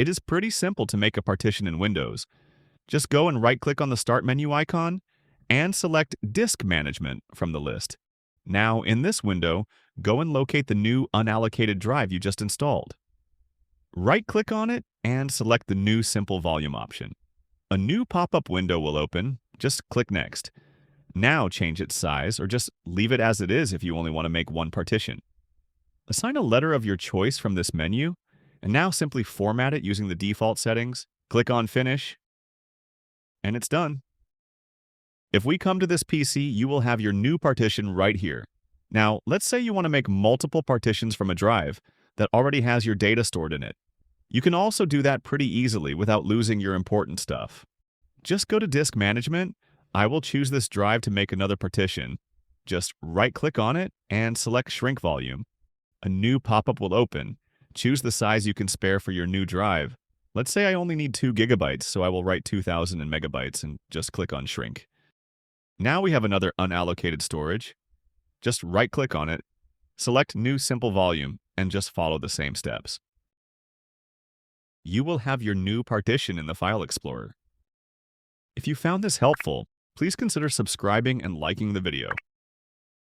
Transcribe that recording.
It is pretty simple to make a partition in Windows. Just go and right-click on the Start menu icon and select Disk Management from the list. Now, in this window, go and locate the new unallocated drive you just installed. Right-click on it and select the new Simple Volume option. A new pop-up window will open. Just click Next. Now change its size, or just leave it as it is if you only want to make one partition. Assign a letter of your choice from this menu, and now simply format it using the default settings. Click on Finish, and it's done. If we come to this PC, you will have your new partition right here. Now, let's say you want to make multiple partitions from a drive that already has your data stored in it. You can also do that pretty easily without losing your important stuff. Just go to Disk Management. I will choose this drive to make another partition. Just right-click on it and select Shrink Volume. A new pop-up will open. Choose the size you can spare for your new drive. Let's say I only need 2 gigabytes, so I will write 2000 in megabytes and just click on Shrink. Now we have another unallocated storage. Just right-click on it, select New Simple Volume, and just follow the same steps. You will have your new partition in the File Explorer. If you found this helpful, please consider subscribing and liking the video.